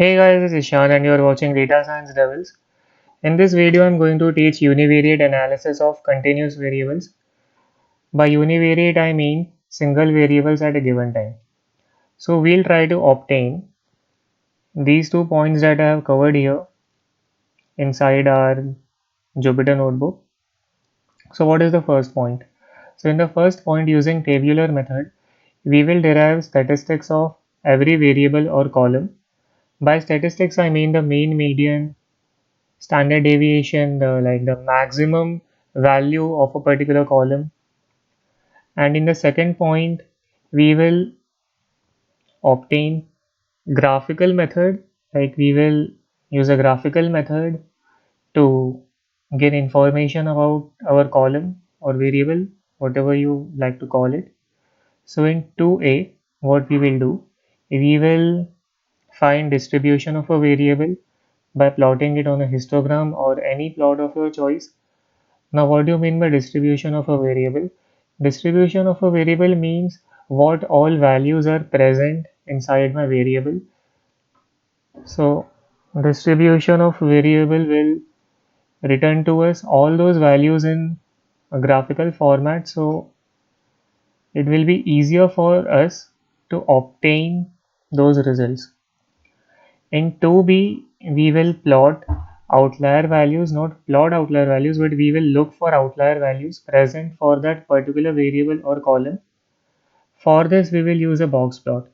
Hey guys, this is Ishan and you are watching Data Science Devils. In this video, I'm going to teach univariate analysis of continuous variables. By univariate, I mean single variables at a given time. So we'll try to obtain these 2 points that I have covered here inside our Jupyter notebook. So what is the first point? So in the first point, using tabular method, we will derive statistics of every variable or column. By statistics, I mean the mean, median, standard deviation, the maximum value of a particular column. And in the second point, we will obtain graphical method, like we will use a graphical method to get information about our column or variable, whatever you like to call it. So in 2a, what we will do, we will find distribution of a variable by plotting it on a histogram or any plot of your choice. Now, what do you mean by distribution of a variable? Distribution of a variable means what all values are present inside my variable. So, distribution of variable will return to us all those values in a graphical format. So, it will be easier for us to obtain those results. In 2b, we will plot outlier values, not plot outlier values, but we will look for outlier values present for that particular variable or column. For this, we will use a box plot.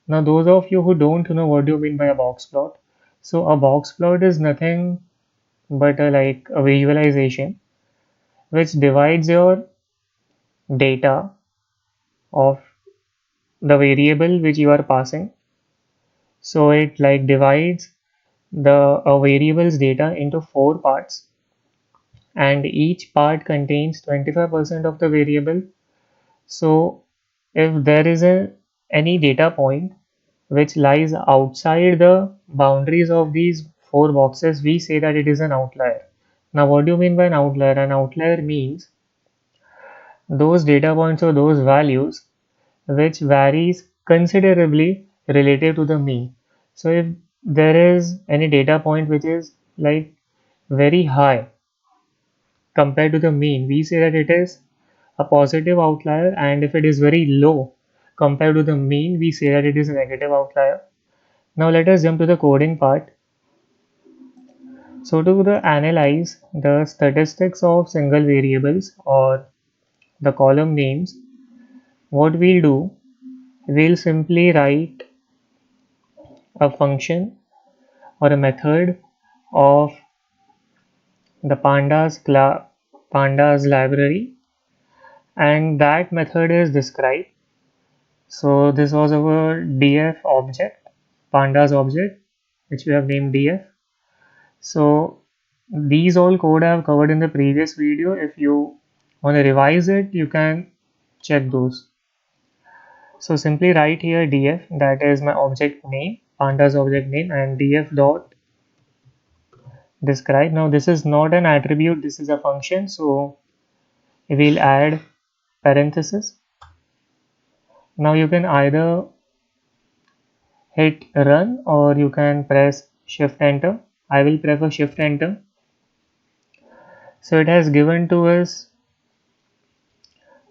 Now, those of you who don't know what do you mean by a box plot, so a box plot is nothing but a visualization which divides your data of the variable which you are passing. So it like divides the variable's data into four parts, and each part contains 25% of the variable. So if there is any data point which lies outside the boundaries of these four boxes, we say that it is an outlier. Now, what do you mean by an outlier? An outlier means those data points or those values which varies considerably relative to the mean. So if there is any data point which is like very high compared to the mean, we say that it is a positive outlier, and if it is very low compared to the mean, we say that it is a negative outlier. Now let us jump to the coding part. So to analyze the statistics of single variables or the column names, what we'll do, we'll simply write a function or a method of the pandas library, and that method is described. So this was our df object, pandas object, which we have named df. So these all code I have covered in the previous video. If you want to revise it, you can check those. So simply write here df, that is my object name, pandas object name, and df dot describe. Now this is not an attribute, this is a function. So we'll add parenthesis. Now you can either hit run or you can press shift enter. I will prefer shift enter. So it has given to us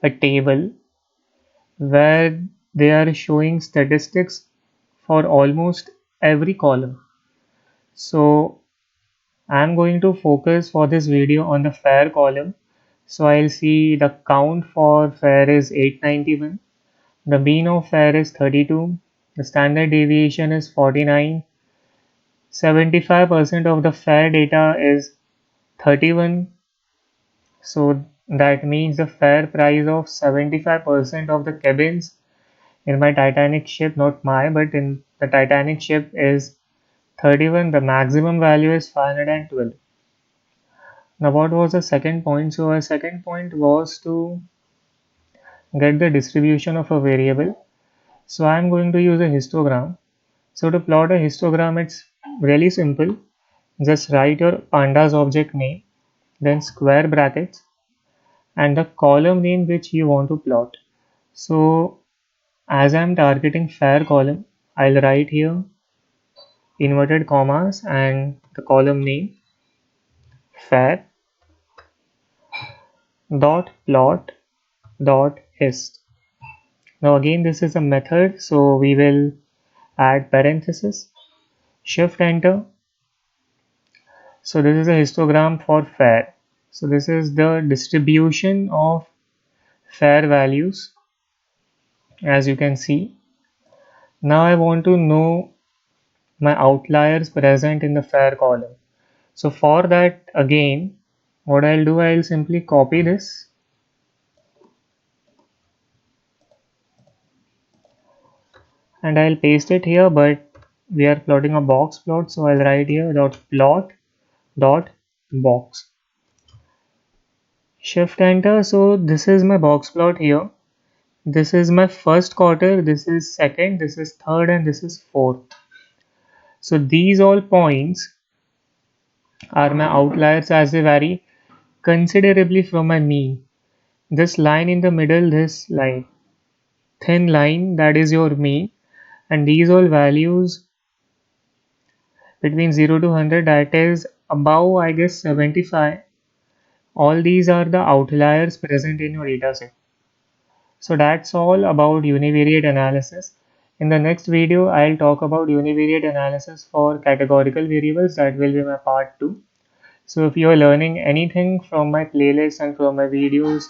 a table where they are showing statistics for almost every column. So I'm going to focus for this video on the fair column. So I'll see the count for fair is 891, the mean of fair is 32, the standard deviation is 49, 75% of the fair data is 31. So that means the fair price of 75% of the cabins in my Titanic ship, not my, but in the Titanic ship is 31. The maximum value is 512. Now, what was the second point? So, our second point was to get the distribution of a variable. So, I am going to use a histogram. So, to plot a histogram, it's really simple. Just write your pandas object name, then square brackets, and the column name which you want to plot. So, as I am targeting fair column, I'll write here inverted commas and the column name var dot plot dot hist. Now again this is a method, so we will add parenthesis, shift enter. So this is a histogram for var. So this is the distribution of var values, as you can see. Now I want to know my outliers present in the var column. So for that, again, what I'll do, I'll simply copy this and I'll paste it here, but we are plotting a box plot, so I'll write here dot plot dot box. Shift enter. So this is my box plot here. This is my first quarter, this is second, this is third, and this is fourth. So these all points are my outliers as they vary considerably from my mean. This line in the middle, this line, thin line, that is your mean, and these all values between 0 to 100, that is above, I guess, 75. All these are the outliers present in your dataset. So that's all about univariate analysis. In the next video, I'll talk about univariate analysis for categorical variables. That will be my part 2. So if you are learning anything from my playlist and from my videos,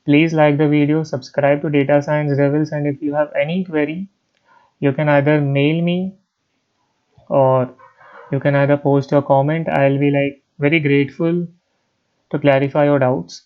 please like the video, subscribe to Data Science Rebels, and if you have any query, you can either mail me or you can either post your comment. I'll be like very grateful to clarify your doubts.